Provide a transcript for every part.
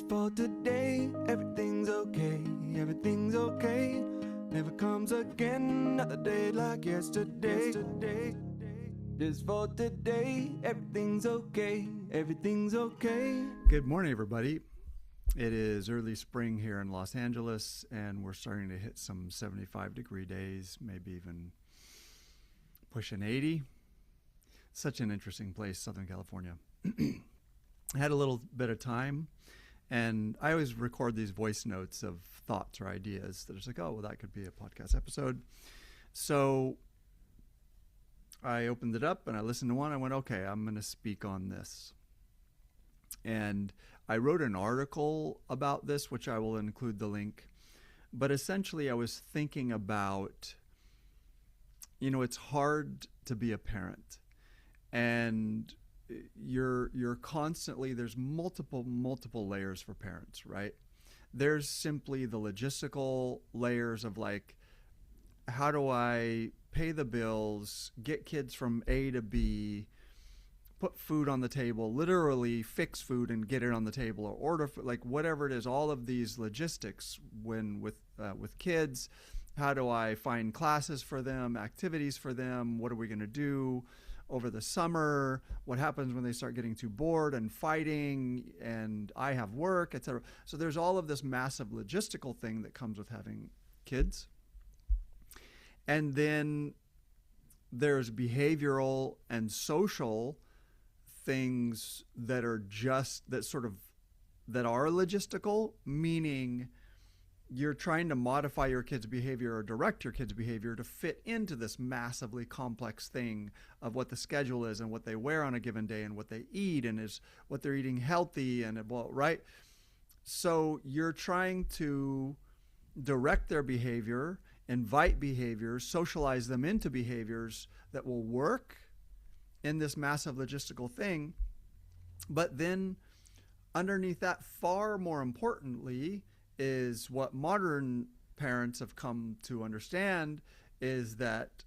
Just for today, everything's okay, everything's okay. Never comes again, another day like yesterday. Just for today, everything's okay, everything's okay. Good morning, everybody. It is early spring here in Los Angeles, and we're starting to hit some 75-degree days, maybe even pushing 80. Such an interesting place, Southern California. I had a little bit of time, and I always record these voice notes of thoughts or ideas that are like, oh, well, that could be a podcast episode. So I opened it up and I listened to one. I went, okay, I'm going to speak on this. And I wrote an article about this, which I will include the link. But essentially, I was thinking about, it's hard to be a parent. And you're constantly, there's multiple layers for parents, right? There's simply the logistical layers of like, how do I pay the bills, get kids from A to B, put food on the table, literally fix food and get it on the table, or order food, like whatever it is, all of these logistics when with kids. How do I find classes for them, activities for them? What are we going to do over the summer? What happens when they start getting too bored and fighting, and I have work, etc. So there's all of this massive logistical thing that comes with having kids. And then there's behavioral and social things that are that are logistical, meaning you're trying to modify your kid's behavior or direct your kid's behavior to fit into this massively complex thing of what the schedule is and what they wear on a given day and what they eat and is what they're eating healthy and right? So you're trying to direct their behavior, invite behaviors, socialize them into behaviors that will work in this massive logistical thing. But then underneath that, far more importantly, is what modern parents have come to understand is that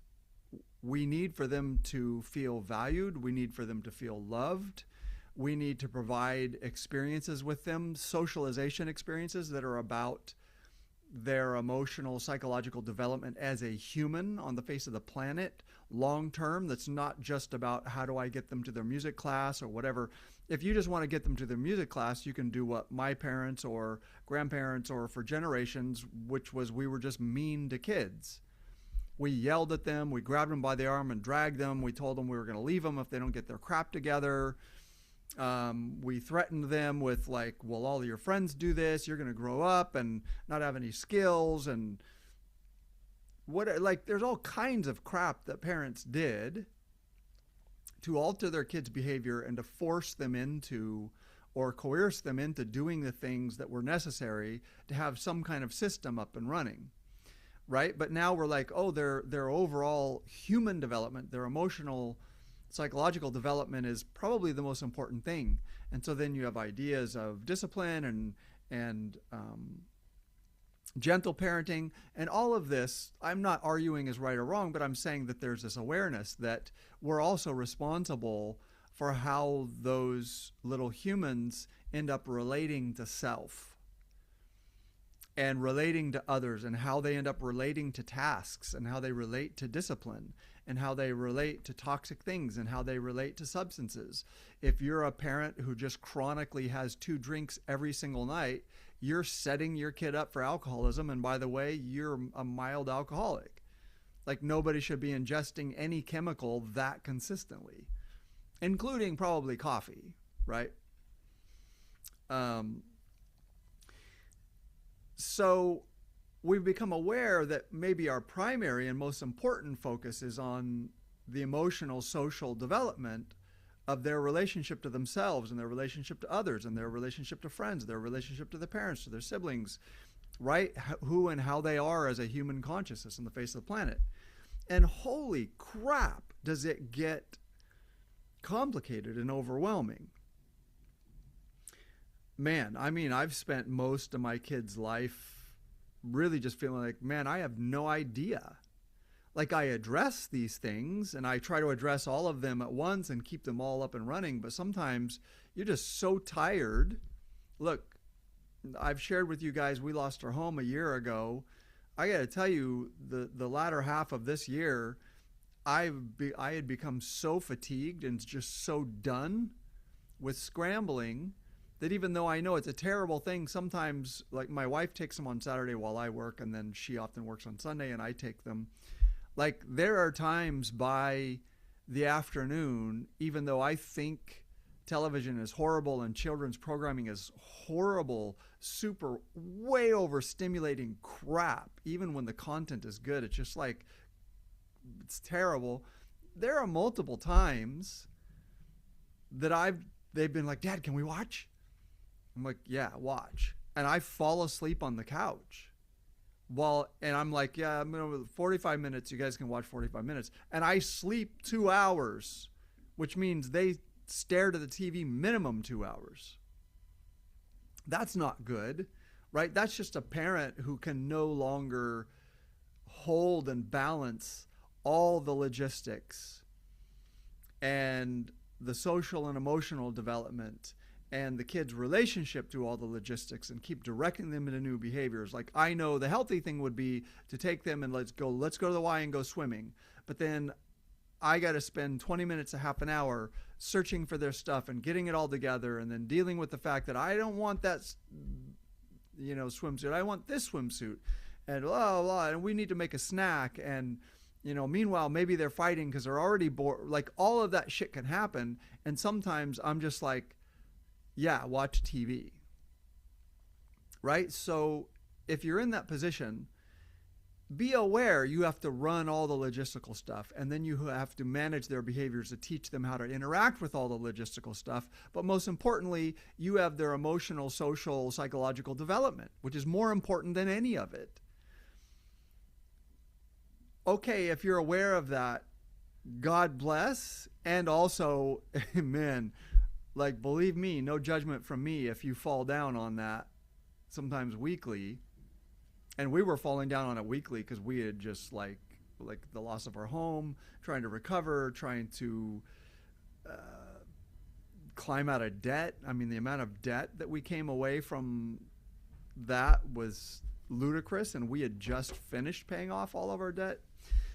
we need for them to feel valued. We need for them to feel loved. We need to provide experiences with them, socialization experiences that are about their emotional, psychological development as a human on the face of the planet long term. That's not just about how do I get them to their music class or whatever. If you just want to get them to their music class, you can do what my parents or grandparents or for generations, which was we were just mean to kids. We yelled at them. We grabbed them by the arm and dragged them. We told them we were going to leave them if they don't get their crap together. We threatened them with like, well, all of your friends do this. You're going to grow up and not have any skills. And there's all kinds of crap that parents did to alter their kids' behavior and to force them into or coerce them into doing the things that were necessary to have some kind of system up and running, right? But now we're like, oh, their overall human development, their emotional, psychological development is probably the most important thing. And so then you have ideas of discipline and gentle parenting, and all of this. I'm not arguing is right or wrong, but I'm saying that there's this awareness that we're also responsible for how those little humans end up relating to self and relating to others, and how they end up relating to tasks, and how they relate to discipline, and how they relate to toxic things, and how they relate to substances. If you're a parent who just chronically has 2 drinks every single night, you're setting your kid up for alcoholism. And by the way, you're a mild alcoholic. Like, nobody should be ingesting any chemical that consistently, including probably coffee, right? So we've become aware that maybe our primary and most important focus is on the emotional, social development of their relationship to themselves and their relationship to others and their relationship to friends, their relationship to their parents, to their siblings, right? Who and how they are as a human consciousness on the face of the planet. And holy crap, does it get complicated and overwhelming. Man, I mean, I've spent most of my kids' life really just feeling like, man, I have no idea. Like, I address these things and I try to address all of them at once and keep them all up and running. But sometimes you're just so tired. Look, I've shared with you guys, we lost our home a year ago. I got to tell you, the latter half of this year, I had become so fatigued and just so done with scrambling that even though I know it's a terrible thing, sometimes, like, my wife takes them on Saturday while I work, and then she often works on Sunday and I take them. Like, there are times by the afternoon, even though I think television is horrible and children's programming is horrible, super, way overstimulating crap, even when the content is good, it's just like, it's terrible. There are multiple times that they've been like, Dad, can we watch? I'm like, yeah, watch. And I fall asleep on the couch. And I'm like, yeah, I'm going to 45 minutes. You guys can watch 45 minutes. And I sleep 2 hours, which means they stare at the TV minimum 2 hours. That's not good, right? That's just a parent who can no longer hold and balance all the logistics and the social and emotional development and the kid's relationship to all the logistics and keep directing them into new behaviors. Like, I know the healthy thing would be to take them and let's go to the Y and go swimming. But then I got to spend 20 minutes, a half an hour searching for their stuff and getting it all together and then dealing with the fact that I don't want that, swimsuit. I want this swimsuit and blah, blah, and we need to make a snack. And, meanwhile, maybe they're fighting because they're already bored. Like, all of that shit can happen. And sometimes I'm just like, yeah, watch TV, right? So if you're in that position, be aware you have to run all the logistical stuff, and then you have to manage their behaviors to teach them how to interact with all the logistical stuff. But most importantly, you have their emotional, social, psychological development, which is more important than any of it. Okay, if you're aware of that, God bless, and also, amen. Like, believe me, no judgment from me if you fall down on that sometimes weekly. And we were falling down on it weekly because we had just like the loss of our home, trying to recover, trying to climb out of debt. I mean, the amount of debt that we came away from that was ludicrous, and we had just finished paying off all of our debt.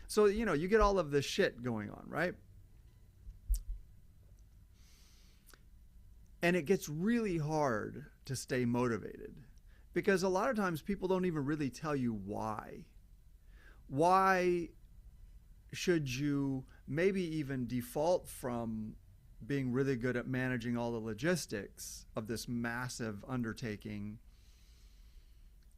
So, you get all of this shit going on, right? And it gets really hard to stay motivated because a lot of times people don't even really tell you why. Why should you maybe even default from being really good at managing all the logistics of this massive undertaking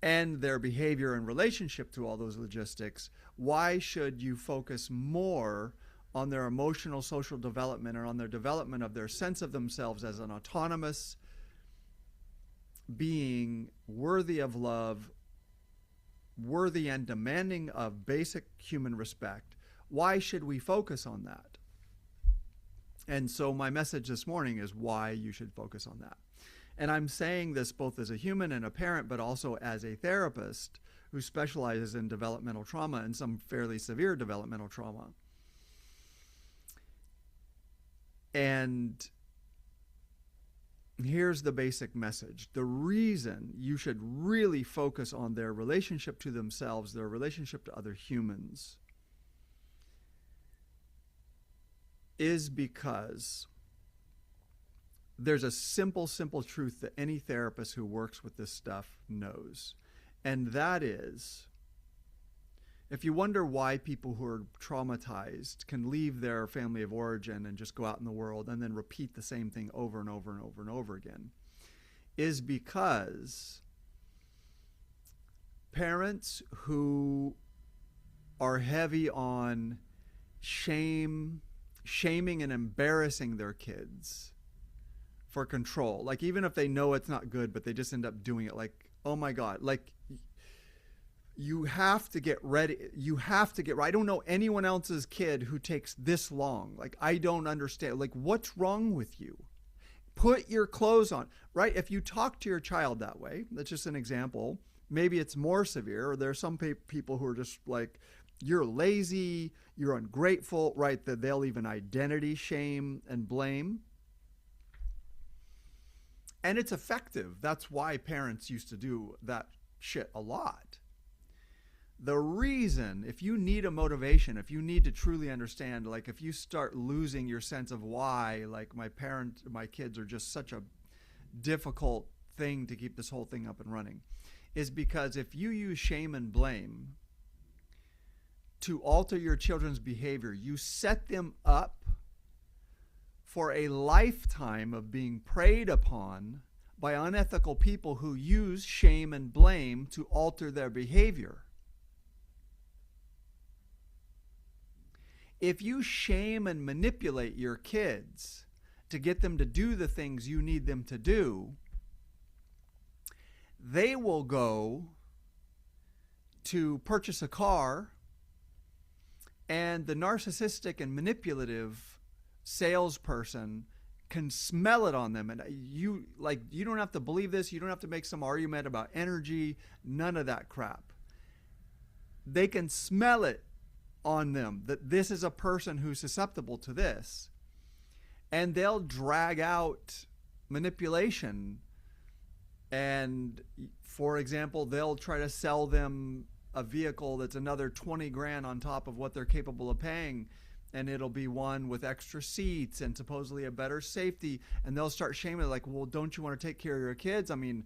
and their behavior and relationship to all those logistics? Why should you focus more on their emotional, social development, or on their development of their sense of themselves as an autonomous being, worthy of love, worthy and demanding of basic human respect? Why should we focus on that? And so my message this morning is why you should focus on that. And I'm saying this both as a human and a parent, but also as a therapist who specializes in developmental trauma and some fairly severe developmental trauma. And here's the basic message. The reason you should really focus on their relationship to themselves, their relationship to other humans, is because there's a simple truth that any therapist who works with this stuff knows. And that is, if you wonder why people who are traumatized can leave their family of origin and just go out in the world and then repeat the same thing over and over and over and over again, is because parents who are heavy on shaming and embarrassing their kids for control, like even if they know it's not good, but they just end up doing it, like, oh my God, like, you have to get ready. You have to get right. I don't know anyone else's kid who takes this long. Like, I don't understand. Like, what's wrong with you? Put your clothes on, right? If you talk to your child that way, that's just an example. Maybe it's more severe, or there are some people who are just like, you're lazy, you're ungrateful, right? That they'll even identity shame and blame. And it's effective. That's why parents used to do that shit a lot. The reason, if you need a motivation, if you need to truly understand, like if you start losing your sense of why, like my kids are just such a difficult thing to keep this whole thing up and running, is because if you use shame and blame to alter your children's behavior, you set them up for a lifetime of being preyed upon by unethical people who use shame and blame to alter their behavior. If you shame and manipulate your kids to get them to do the things you need them to do, they will go to purchase a car, and the narcissistic and manipulative salesperson can smell it on them. And you don't have to believe this. You don't have to make some argument about energy, none of that crap. They can smell it on them that this is a person who's susceptible to this, and they'll drag out manipulation. And for example, they'll try to sell them a vehicle that's another 20 grand on top of what they're capable of paying, and it'll be one with extra seats and supposedly a better safety, and they'll start shaming, like, well, don't you want to take care of your kids? I mean,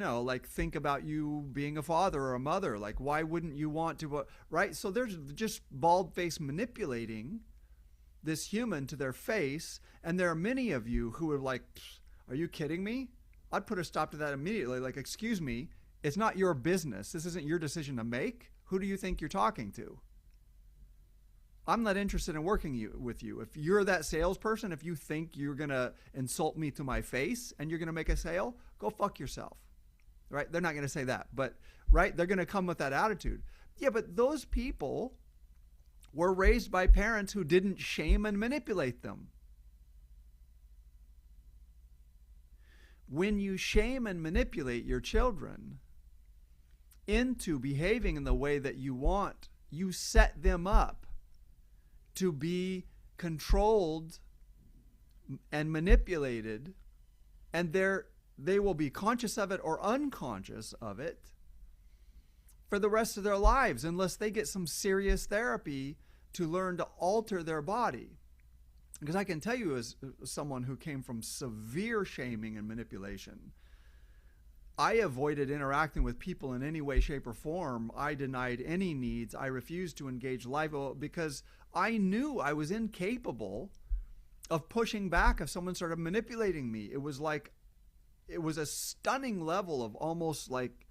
like, think about you being a father or a mother. Like, why wouldn't you want to, right? So there's just bald-faced manipulating this human to their face, and there are many of you who are like, are you kidding me? I'd put a stop to that immediately. Like, excuse me, it's not your business. This isn't your decision to make. Who do you think you're talking to? I'm not interested in working with you. If you're that salesperson, if you think you're going to insult me to my face and you're going to make a sale, go fuck yourself, right? They're not going to say that, but, right? They're going to come with that attitude. Yeah, but those people were raised by parents who didn't shame and manipulate them. When you shame and manipulate your children into behaving in the way that you want, you set them up to be controlled and manipulated, and they will be conscious of it or unconscious of it for the rest of their lives, unless they get some serious therapy to learn to alter their body. Because I can tell you, as someone who came from severe shaming and manipulation, I avoided interacting with people in any way, shape, or form. I denied any needs. I refused to engage live because I knew I was incapable of pushing back if someone started manipulating me. It was a stunning level of almost like,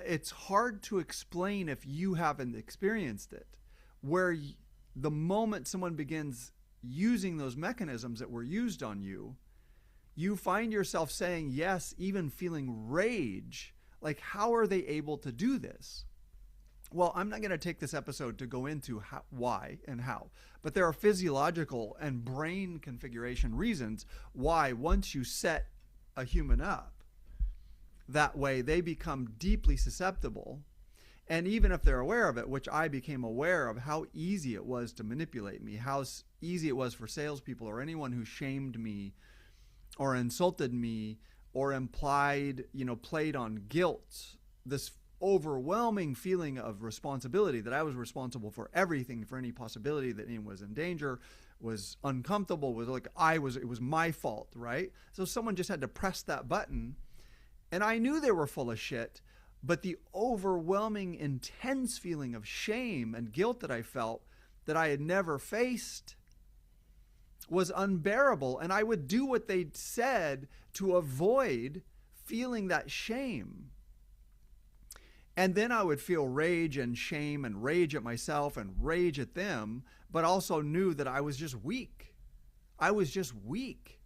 it's hard to explain if you haven't experienced it, where the moment someone begins using those mechanisms that were used on you, you find yourself saying yes, even feeling rage. Like, how are they able to do this? Well, I'm not going to take this episode to go into why and how, but there are physiological and brain configuration reasons why, once you set a human up that way, they become deeply susceptible. And even if they're aware of it, which I became aware of how easy it was to manipulate me, how easy it was for salespeople or anyone who shamed me or insulted me or implied, played on guilt, this overwhelming feeling of responsibility, that I was responsible for everything, for any possibility that anyone was in danger, was uncomfortable, was like it was my fault, right? So someone just had to press that button, and I knew they were full of shit, but the overwhelming, intense feeling of shame and guilt that I felt that I had never faced was unbearable, and I would do what they said to avoid feeling that shame. And then I would feel rage and shame and rage at myself and rage at them, but also knew that I was just weak. I was just weak.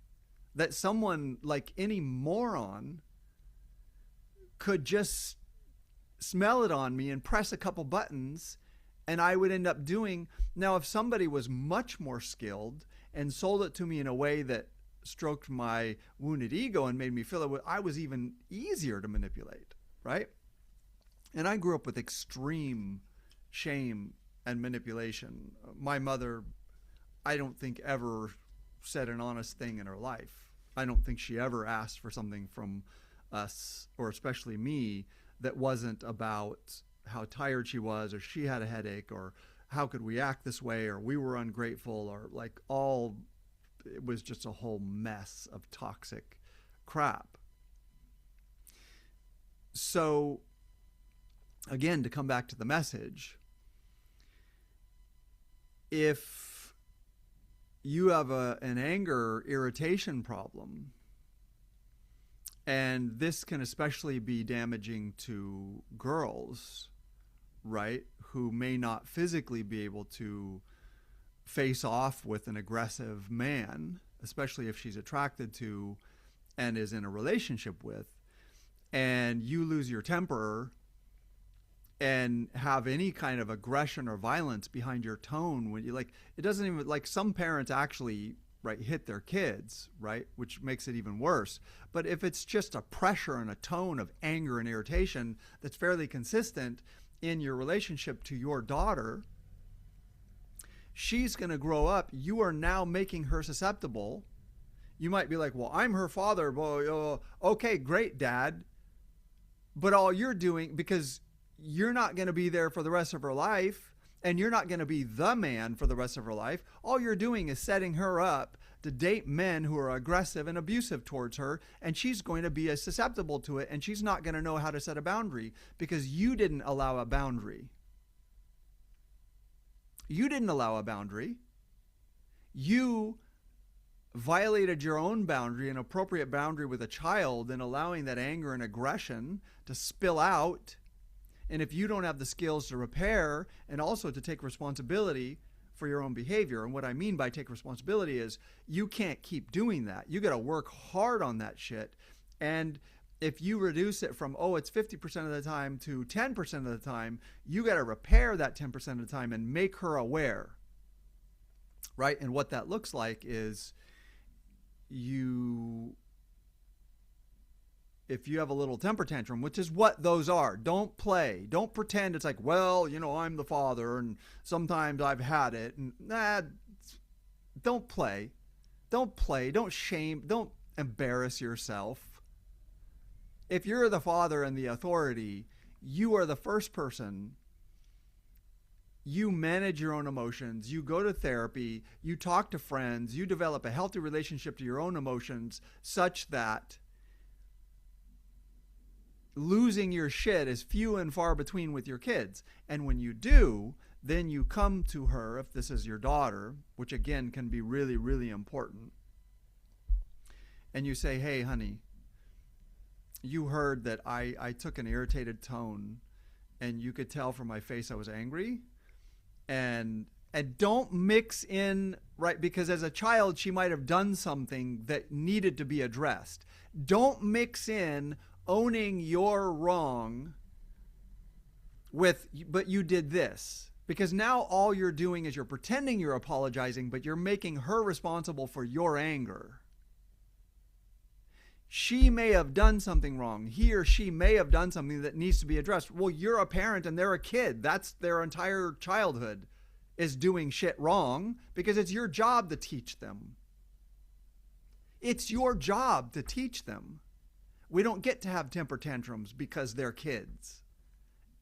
That someone like any moron could just smell it on me and press a couple buttons, and I would end up doing. Now, if somebody was much more skilled and sold it to me in a way that stroked my wounded ego and made me feel that I was even easier to manipulate, right? And I grew up with extreme shame and manipulation. My mother, I don't think, ever said an honest thing in her life. I don't think she ever asked for something from us, or especially me, that wasn't about how tired she was, or she had a headache, or how could we act this way, or we were ungrateful, or like all, it was just a whole mess of toxic crap. So again, to come back to the message, if you have an anger irritation problem, and this can especially be damaging to girls, right, who may not physically be able to face off with an aggressive man, especially if she's attracted to and is in a relationship with, and you lose your temper and have any kind of aggression or violence behind your tone, when you, like, it doesn't even, like, some parents actually, right, hit their kids, right, which makes it even worse. But if it's just a pressure and a tone of anger and irritation that's fairly consistent in your relationship to your daughter, she's going to grow up. You are now making her susceptible. You might be like, well, I'm her father. Well, okay, great, Dad. But all you're doing, because you're not going to be there for the rest of her life, and you're not going to be the man for the rest of her life. All you're doing is setting her up to date men who are aggressive and abusive towards her, and she's going to be as susceptible to it, and she's not going to know how to set a boundary because you didn't allow a boundary. You didn't allow a boundary. You violated your own boundary, an appropriate boundary with a child, in allowing that anger and aggression to spill out. And if you don't have the skills to repair and also to take responsibility for your own behavior, and what I mean by take responsibility is you can't keep doing that. You got to work hard on that shit. And if you reduce it from, oh, it's 50% of the time to 10% of the time, you got to repair that 10% of the time and make her aware, right? And what that looks like is if you have a little temper tantrum, which is what those are, don't play. Don't pretend it's like, well, you know, I'm the father and sometimes I've had it. And don't play. Don't play. Don't shame. Don't embarrass yourself. If you're the father and the authority, you are the first person. You manage your own emotions. You go to therapy. You talk to friends. You develop a healthy relationship to your own emotions such that losing your shit is few and far between with your kids. And when you do, then you come to her, if this is your daughter, which again can be really, really important, and you say, hey, honey, you heard that I took an irritated tone and you could tell from my face I was angry. And don't mix in, right, because as a child she might have done something that needed to be addressed. Don't mix in owning your wrong with, but you did this. Because now all you're doing is you're pretending you're apologizing, but you're making her responsible for your anger. She may have done something wrong. He or she may have done something that needs to be addressed. Well, you're a parent and they're a kid. That's their entire childhood, is doing shit wrong, because it's your job to teach them. It's your job to teach them. We don't get to have temper tantrums because they're kids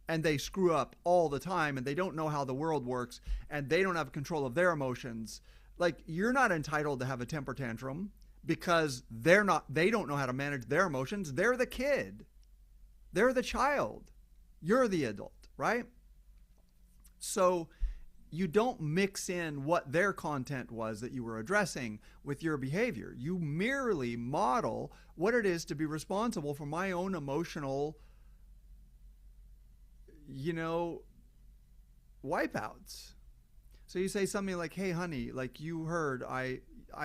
and they screw up all the time and they don't know how the world works and they don't have control of their emotions. Like, you're not entitled to have a temper tantrum because they don't know how to manage their emotions. They're the kid. They're the child. You're the adult, right? So you don't mix in what their content was that you were addressing with your behavior. You merely model what it is to be responsible for my own emotional, wipeouts. So you say something like, hey, honey, like, you heard, I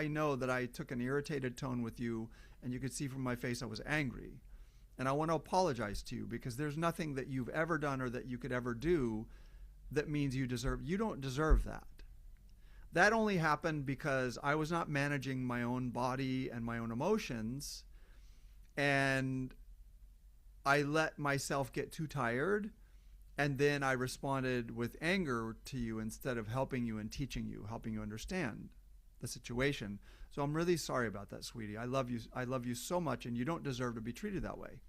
know that I took an irritated tone with you and you could see from my face I was angry. And I want to apologize to you because there's nothing that you've ever done or that you could ever do that means you don't deserve that. That only happened because I was not managing my own body and my own emotions, and I let myself get too tired, and then I responded with anger to you instead of helping you and teaching you, helping you understand. the situation. So I'm really sorry about that, sweetie. I love you. I love you so much, and you don't deserve to be treated that way.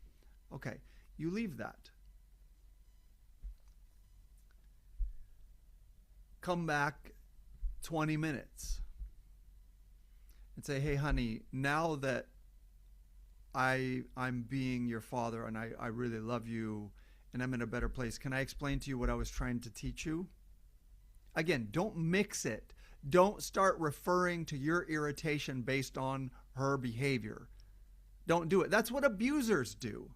Okay, you leave that. Come back 20 minutes and say, hey, honey, now that I'm being your father and I really love you and I'm in a better place, can I explain to you what I was trying to teach you? Again, don't mix it. Don't start referring to your irritation based on her behavior. Don't do it. That's what abusers do.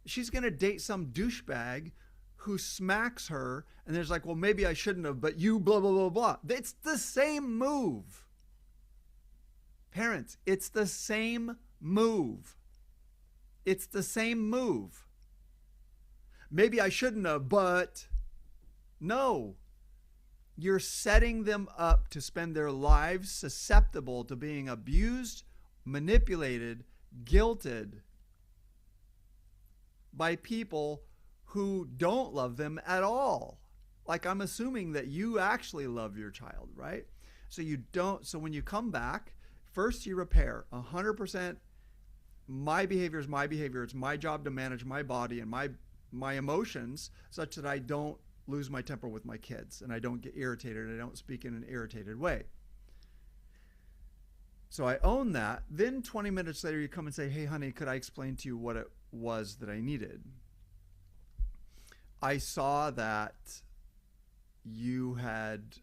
She's going to date some douchebag who smacks her, and there's like, well, maybe I shouldn't have, but you blah, blah, blah, blah. It's the same move. Parents, it's the same move. It's the same move. Maybe I shouldn't have, but no. You're setting them up to spend their lives susceptible to being abused, manipulated, guilted by people who don't love them at all. Like, I'm assuming that you actually love your child, right? So you don't. So when you come back, first you repair 100%. My behavior is my behavior. It's my job to manage my body and my emotions such that I don't lose my temper with my kids and I don't get irritated. I don't speak in an irritated way. So I own that. Then 20 minutes later, you come and say, hey, honey, could I explain to you what it was that I needed? I saw that you had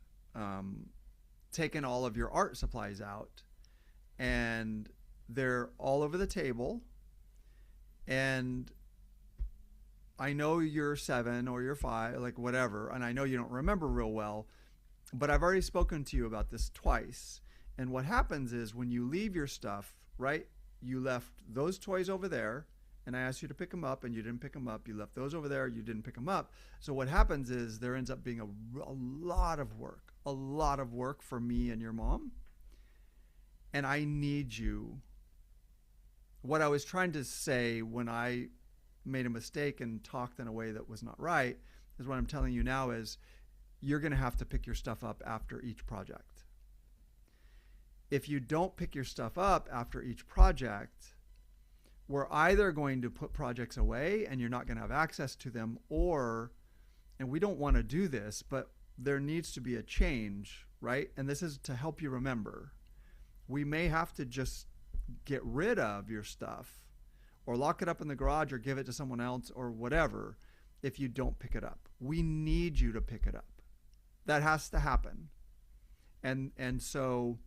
taken all of your art supplies out and they're all over the table. And I know you're 7 or you're 5, like whatever, and I know you don't remember real well, but I've already spoken to you about this twice. And what happens is when you leave your stuff, right, you left those toys over there, and I asked you to pick them up, and you didn't pick them up. You left those over there, you didn't pick them up. So what happens is there ends up being a lot of work for me and your mom, and I need you. What I was trying to say when I made a mistake and talked in a way that was not right is what I'm telling you now is you're going to have to pick your stuff up after each project. If you don't pick your stuff up after each project, we're either going to put projects away and you're not going to have access to them, or, and we don't want to do this, but there needs to be a change, right? And this is to help you remember. We may have to just get rid of your stuff or lock it up in the garage or give it to someone else or whatever if you don't pick it up. We need you to pick it up. That has to happen. And so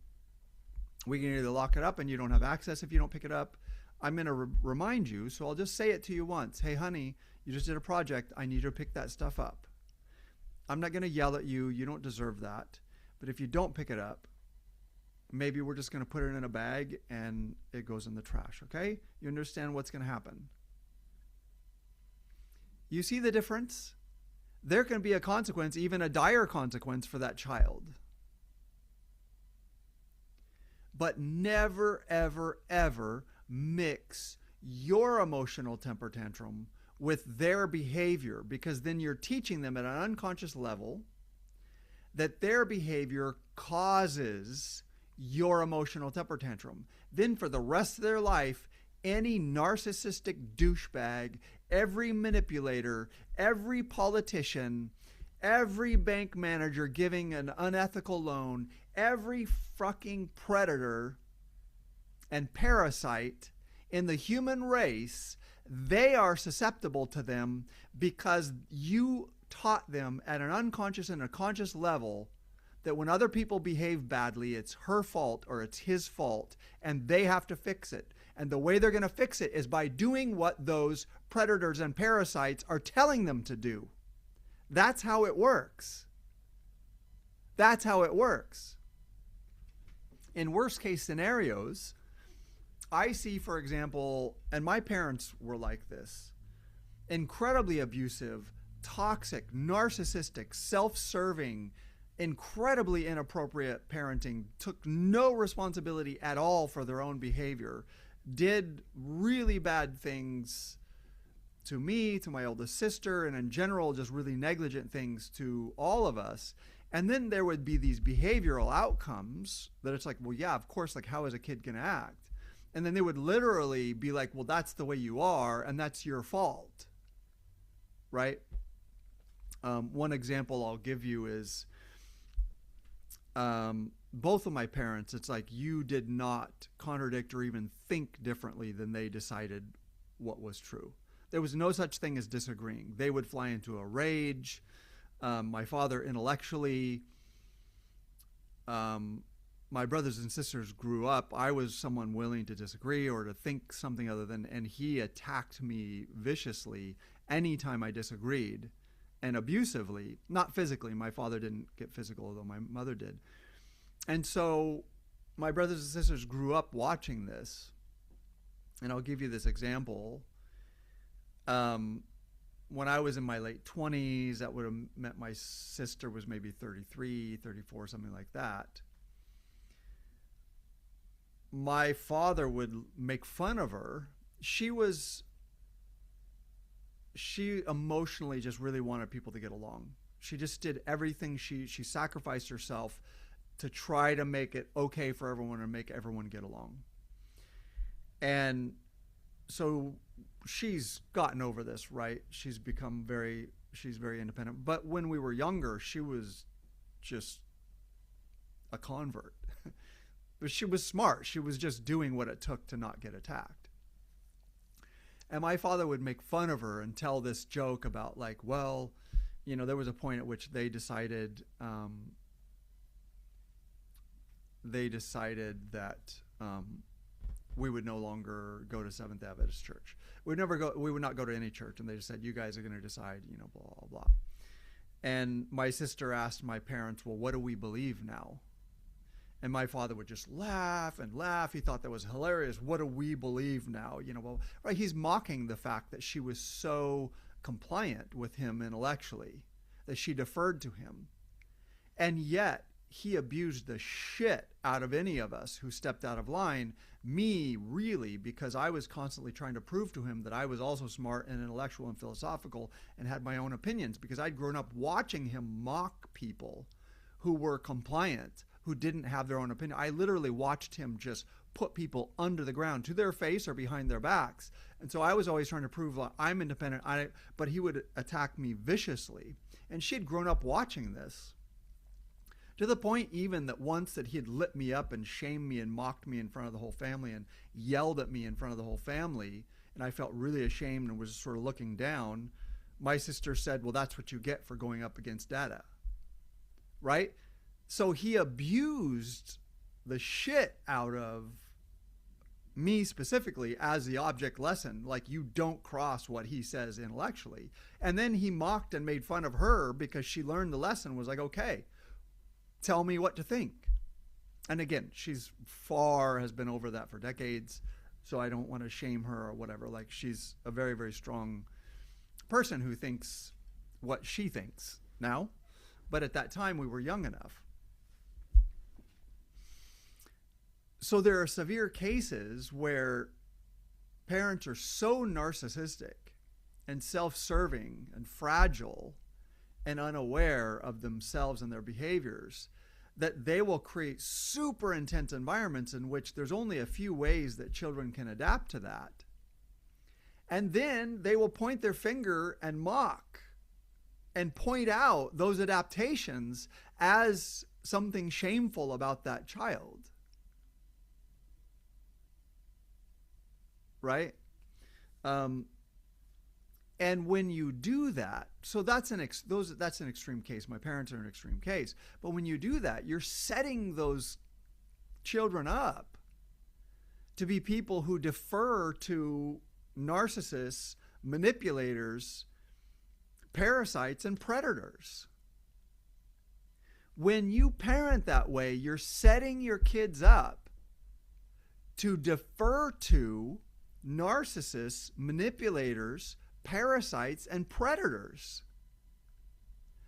we can either lock it up and you don't have access if you don't pick it up. I'm going to remind you, so I'll just say it to you once. Hey, honey, you just did a project. I need you to pick that stuff up. I'm not going to yell at you. You don't deserve that. But if you don't pick it up, maybe we're just going to put it in a bag and it goes in the trash, okay? You understand what's going to happen? You see the difference? There can be a consequence, even a dire consequence for that child. But never, ever, ever mix your emotional temper tantrum with their behavior, because then you're teaching them at an unconscious level that their behavior causes your emotional temper tantrum. Then for the rest of their life, any narcissistic douchebag, every manipulator, every politician, every bank manager giving an unethical loan, every fucking predator and parasite in the human race, they are susceptible to them because you taught them at an unconscious and a conscious level that when other people behave badly, it's her fault or it's his fault, and they have to fix it. And the way they're going to fix it is by doing what those predators and parasites are telling them to do. That's how it works. That's how it works. In worst case scenarios, I see, for example, and my parents were like this, incredibly abusive, toxic, narcissistic, self-serving, incredibly inappropriate parenting, took no responsibility at all for their own behavior, did really bad things to me, to my oldest sister, and in general, just really negligent things to all of us. And then there would be these behavioral outcomes that it's like, well, yeah, of course, like how is a kid going to act? And then they would literally be like, well, that's the way you are, and that's your fault, right? One example I'll give you is both of my parents, it's like you did not contradict or even think differently than they decided what was true. There was no such thing as disagreeing. They would fly into a rage. My father intellectually, my brothers and sisters grew up. I was someone willing to disagree or to think something other than, and he attacked me viciously anytime I disagreed, and abusively, not physically. My father didn't get physical, although my mother did. And so my brothers and sisters grew up watching this. And I'll give you this example. When I was in my late 20s, that would have meant my sister was maybe 33, 34, something like that. My father would make fun of her. She emotionally just really wanted people to get along. She just did everything. She sacrificed herself to try to make it okay for everyone and make everyone get along. And so she's gotten over this, right? She's very independent. But when we were younger, she was just a convert. But she was smart. She was just doing what it took to not get attacked. And my father would make fun of her and tell this joke about like, well, you know, there was a point at which they decided that we would no longer go to Seventh Adventist Church. We would not go to any church. And they just said, you guys are going to decide, you know, blah, blah, blah. And my sister asked my parents, well, what do we believe now? And my father would just laugh and laugh. He thought that was hilarious. What do we believe now? You know, well, right? He's mocking the fact that she was so compliant with him intellectually, that she deferred to him. And yet he abused the shit out of any of us who stepped out of line. Me, really, because I was constantly trying to prove to him that I was also smart and intellectual and philosophical and had my own opinions, because I'd grown up watching him mock people who were compliant, who didn't have their own opinion. I literally watched him just put people under the ground, to their face or behind their backs. And so I was always trying to prove like, I'm independent, but he would attack me viciously. And she'd grown up watching this, to the point even that once that he had lit me up and shamed me and mocked me in front of the whole family and yelled at me in front of the whole family, and I felt really ashamed and was sort of looking down. My sister said, well, that's what you get for going up against Dada, right? So he abused the shit out of me specifically as the object lesson. Like, you don't cross what he says intellectually. And then he mocked and made fun of her because she learned the lesson, was like, okay, tell me what to think. And again, has been over that for decades, so I don't want to shame her or whatever. Like, she's a very, very strong person who thinks what she thinks now. But at that time, we were young enough. So there are severe cases where parents are so narcissistic and self-serving and fragile and unaware of themselves and their behaviors that they will create super intense environments in which there's only a few ways that children can adapt to that. And then they will point their finger and mock and point out those adaptations as something shameful about that child. Right? And when you do that, so that's an extreme case. My parents are an extreme case. But when you do that, you're setting those children up to be people who defer to narcissists, manipulators, parasites, and predators. When you parent that way, you're setting your kids up to defer to narcissists, manipulators, parasites, and predators.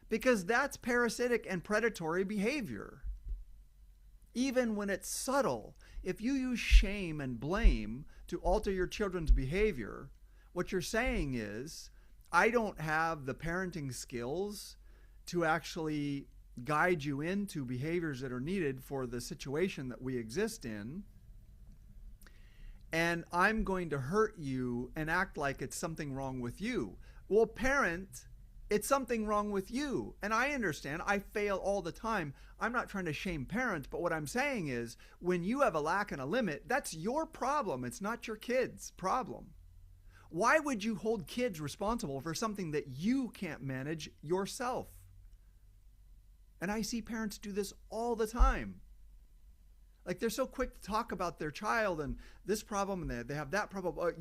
Because that's parasitic and predatory behavior. Even when it's subtle. If you use shame and blame to alter your children's behavior, what you're saying is, I don't have the parenting skills to actually guide you into behaviors that are needed for the situation that we exist in. And I'm going to hurt you and act like it's something wrong with you. Well, parent, it's something wrong with you. And I understand. I fail all the time. I'm not trying to shame parents, but what I'm saying is when you have a lack and a limit, that's your problem. It's not your kid's problem. Why would you hold kids responsible for something that you can't manage yourself? And I see parents do this all the time. Like, they're so quick to talk about their child and this problem, and they have that problem.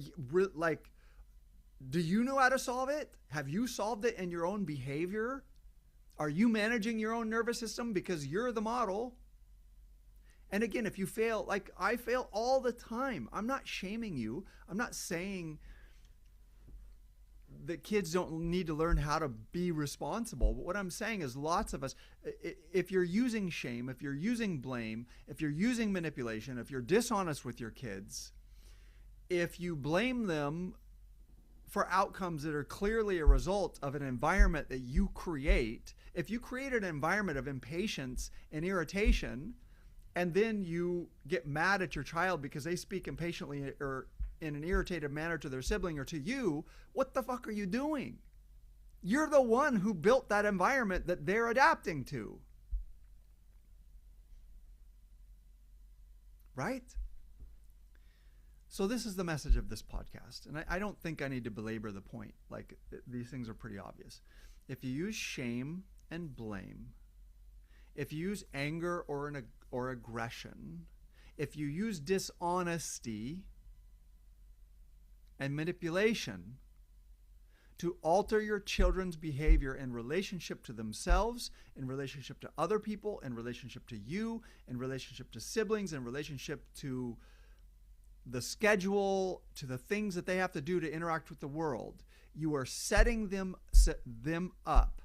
Like, do you know how to solve it? Have you solved it in your own behavior? Are you managing your own nervous system because you're the model? And again, if you fail, like I fail all the time. I'm not shaming you. I'm not saying that kids don't need to learn how to be responsible. But what I'm saying is lots of us, if you're using shame, if you're using blame, if you're using manipulation, if you're dishonest with your kids, if you blame them for outcomes that are clearly a result of an environment that you create, if you create an environment of impatience and irritation, and then you get mad at your child because they speak impatiently or in an irritated manner to their sibling or to you, what the fuck are you doing? You're the one who built that environment that they're adapting to. Right? So this is the message of this podcast. And I don't think I need to belabor the point. Like, these things are pretty obvious. If you use shame and blame, if you use anger or aggression, if you use dishonesty and manipulation to alter your children's behavior in relationship to themselves, in relationship to other people, in relationship to you, in relationship to siblings, in relationship to the schedule, to the things that they have to do to interact with the world, you are setting them up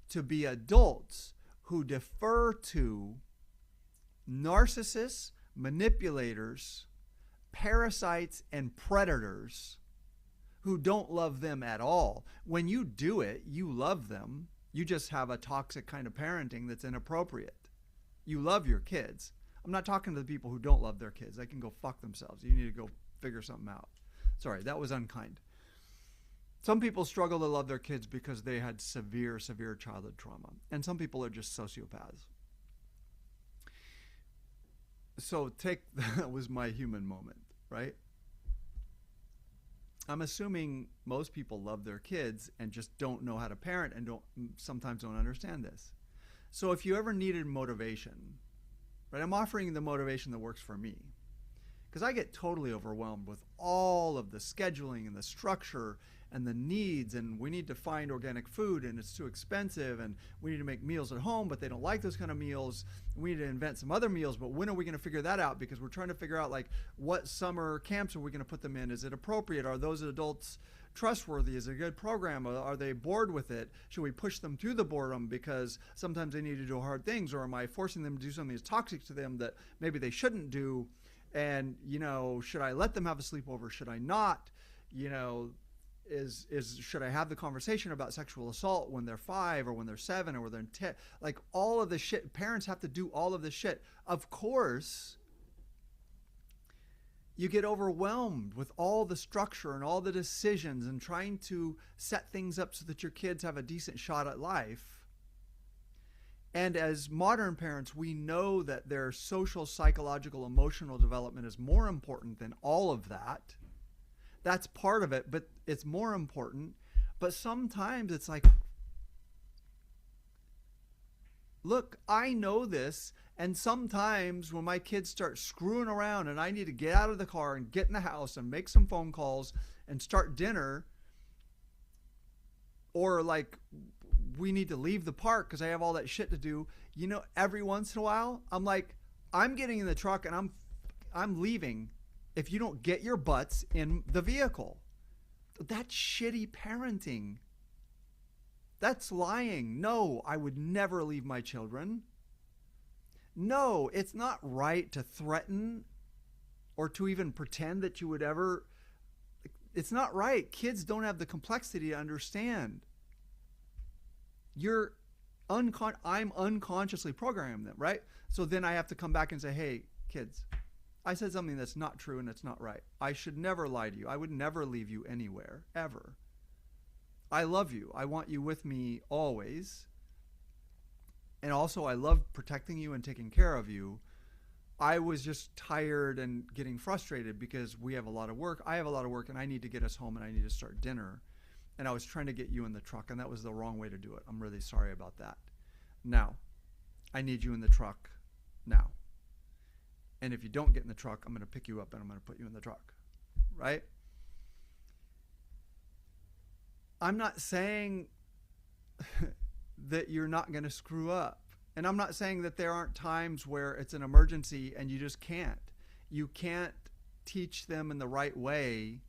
to be adults who defer to narcissists, manipulators, parasites, and predators who don't love them at all. When you do it, you love them. You just have a toxic kind of parenting that's inappropriate. You love your kids. I'm not talking to the people who don't love their kids. They can go fuck themselves. You need to go figure something out. Sorry, that was unkind. Some people struggle to love their kids because they had severe childhood trauma. And some people are just sociopaths. So that was my human moment, right? I'm assuming most people love their kids and just don't know how to parent and sometimes don't understand this. So if you ever needed motivation, right, I'm offering the motivation that works for me. Because I get totally overwhelmed with all of the scheduling and the structure and the needs, and we need to find organic food and it's too expensive, and we need to make meals at home, but they don't like those kind of meals. We need to invent some other meals, but when are we going to figure that out? Because we're trying to figure out, like, what summer camps are we going to put them in? Is it appropriate? Are those adults trustworthy? Is it a good program? Are they bored with it? Should we push them through the boredom because sometimes they need to do hard things? Or am I forcing them to do something that's toxic to them that maybe they shouldn't do? And, should I let them have a sleepover? Should I not? Should I have the conversation about sexual assault when they're 5 or when they're 7 or when they're 10? Like, all of the shit. Parents have to do all of this shit. Of course, you get overwhelmed with all the structure and all the decisions and trying to set things up so that your kids have a decent shot at life. And as modern parents, we know that their social, psychological, emotional development is more important than all of that. That's part of it, but it's more important. But sometimes it's like, look, I know this. And sometimes when my kids start screwing around and I need to get out of the car and get in the house and make some phone calls and start dinner, or like we need to leave the park because I have all that shit to do, every once in a while, I'm like, I'm getting in the truck and I'm leaving if you don't get your butts in the vehicle. That's shitty parenting. That's lying. No, I would never leave my children. No, it's not right to threaten or to even pretend that you would ever. It's not right. Kids don't have the complexity to understand. You're I'm unconsciously programming them, right? So then I have to come back and say, hey, kids, I said something that's not true and it's not right. I should never lie to you. I would never leave you anywhere, ever. I love you. I want you with me always. And also, I love protecting you and taking care of you. I was just tired and getting frustrated because we have a lot of work. I have a lot of work, and I need to get us home, and I need to start dinner. And I was trying to get you in the truck, and that was the wrong way to do it. I'm really sorry about that. Now, I need you in the truck now. And if you don't get in the truck, I'm going to pick you up, and I'm going to put you in the truck, right? I'm not saying that you're not going to screw up. And I'm not saying that there aren't times where it's an emergency and you just can't. You can't teach them in the right way,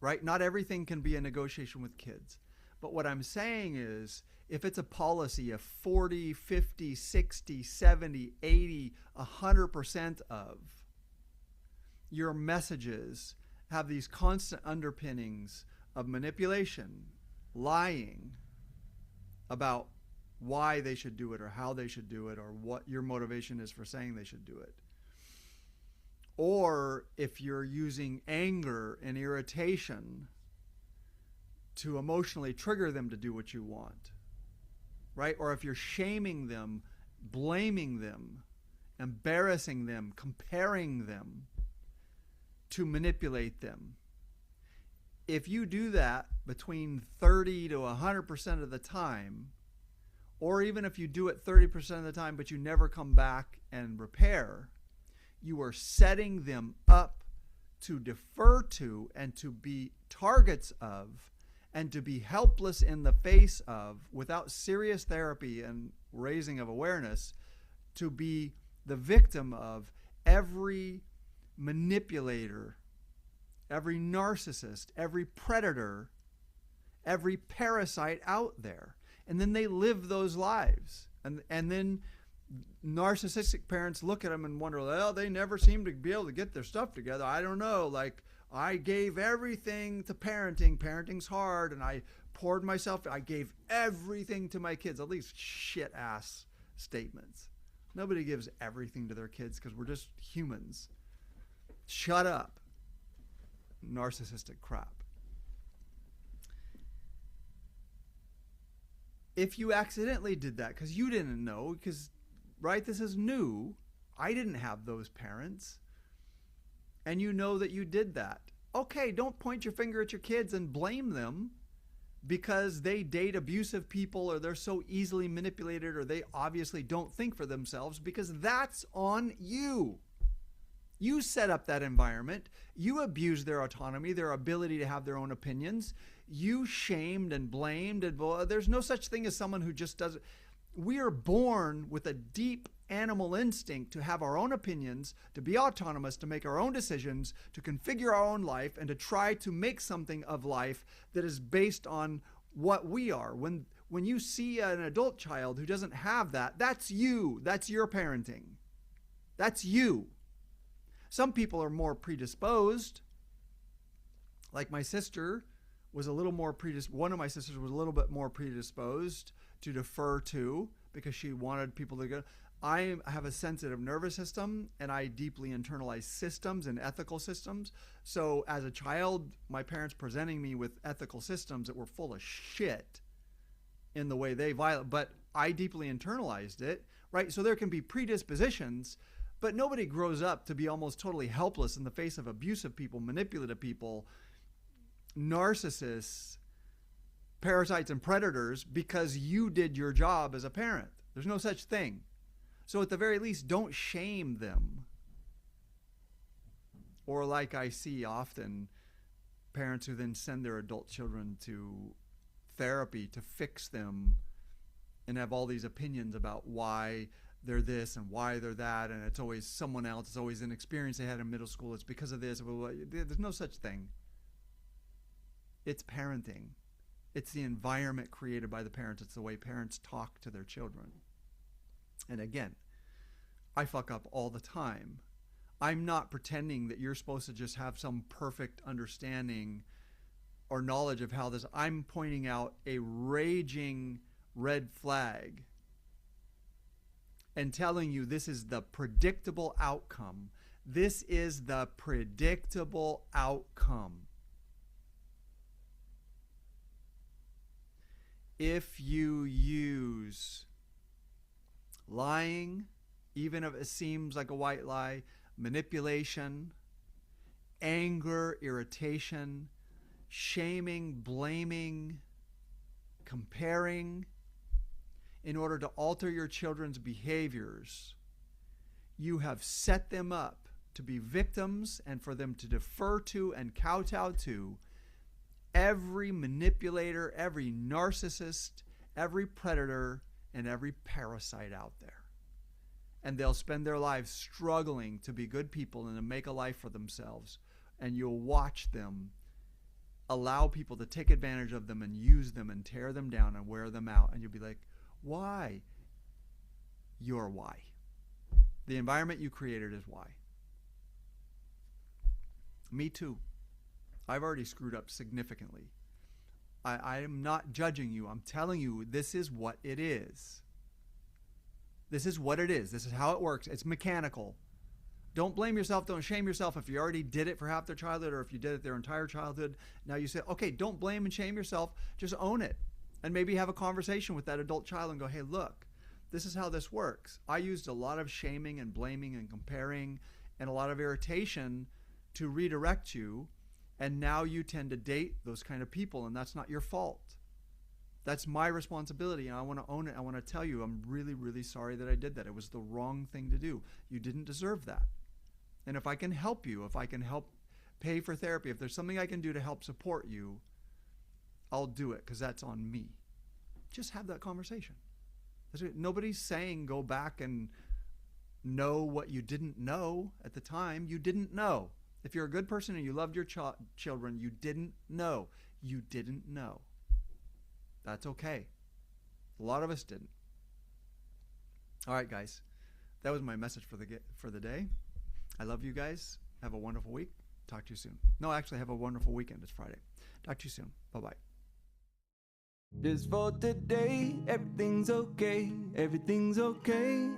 right? Not everything can be a negotiation with kids. But what I'm saying is, if it's a policy of 40, 50, 60, 70, 80, 100% of your messages have these constant underpinnings of manipulation, lying about why they should do it or how they should do it or what your motivation is for saying they should do it. Or if you're using anger and irritation to emotionally trigger them to do what you want, right? Or if you're shaming them, blaming them, embarrassing them, comparing them to manipulate them. If you do that between 30 to 100% of the time, or even if you do it 30% of the time but you never come back and repair, you are setting them up to defer to and to be targets of and to be helpless in the face of, without serious therapy and raising of awareness, to be the victim of every manipulator, every narcissist, every predator, every parasite out there. And then they live those lives. And then narcissistic parents look at them and wonder, well, they never seem to be able to get their stuff together. I don't know. Like, I gave everything to parenting. Parenting's hard. And I poured myself. I gave everything to my kids. All these shit-ass statements. Nobody gives everything to their kids because we're just humans. Shut up. Narcissistic crap. If you accidentally did that because you didn't know, because, right, this is new. I didn't have those parents. And you know that you did that. Okay, don't point your finger at your kids and blame them because they date abusive people or they're so easily manipulated or they obviously don't think for themselves, because that's on you. You set up that environment. You abused their autonomy, their ability to have their own opinions. You shamed and blamed. And there's no such thing as someone who just does it. We are born with a deep animal instinct to have our own opinions, to be autonomous, to make our own decisions, to configure our own life, and to try to make something of life that is based on what we are. When you see an adult child who doesn't have that, that's you. That's your parenting. That's you. Some people are more predisposed. Like my sister was a little more one of my sisters was a little bit more predisposed to defer to because she wanted people to go. I have a sensitive nervous system and I deeply internalize systems and ethical systems. So as a child, my parents presenting me with ethical systems that were full of shit in the way they violate, but I deeply internalized it, right? So there can be predispositions, but nobody grows up to be almost totally helpless in the face of abusive people, manipulative people, narcissists, parasites, and predators because you did your job as a parent. There's no such thing. So at the very least, don't shame them. Or like I see often, parents who then send their adult children to therapy to fix them and have all these opinions about why they're this and why they're that, and it's always someone else. It's always an experience they had in middle school. It's because of this. There's no such thing. It's parenting. It's the environment created by the parents. It's the way parents talk to their children. And again, I fuck up all the time. I'm not pretending that you're supposed to just have some perfect understanding or knowledge of how this, I'm pointing out a raging red flag and telling you this is the predictable outcome. This is the predictable outcome. If you use lying, even if it seems like a white lie, manipulation, anger, irritation, shaming, blaming, comparing, in order to alter your children's behaviors, you have set them up to be victims and for them to defer to and kowtow to every manipulator, every narcissist, every predator, and every parasite out there. And they'll spend their lives struggling to be good people and to make a life for themselves. And you'll watch them allow people to take advantage of them and use them and tear them down and wear them out. And you'll be like, why? You're why. The environment you created is why. Me too. I've already screwed up significantly. I am not judging you. I'm telling you this is what it is. This is what it is. This is how it works. It's mechanical. Don't blame yourself. Don't shame yourself if you already did it for half their childhood or if you did it their entire childhood. Now you say, okay, don't blame and shame yourself. Just own it. And maybe have a conversation with that adult child and go, hey, look, this is how this works. I used a lot of shaming and blaming and comparing and a lot of irritation to redirect you. And now you tend to date those kind of people, and that's not your fault. That's my responsibility, and I want to own it. I want to tell you, I'm really, really sorry that I did that. It was the wrong thing to do. You didn't deserve that. And if I can help you, if I can help pay for therapy, if there's something I can do to help support you, I'll do it because that's on me. Just have that conversation. Nobody's saying go back and know what you didn't know at the time. You didn't know. If you're a good person and you loved your children, you didn't know. You didn't know. That's okay. A lot of us didn't. All right, guys. That was my message for the day. I love you guys. Have a wonderful week. Talk to you soon. No, actually, have a wonderful weekend. It's Friday. Talk to you soon. Bye-bye. Just for today, everything's okay. Everything's okay.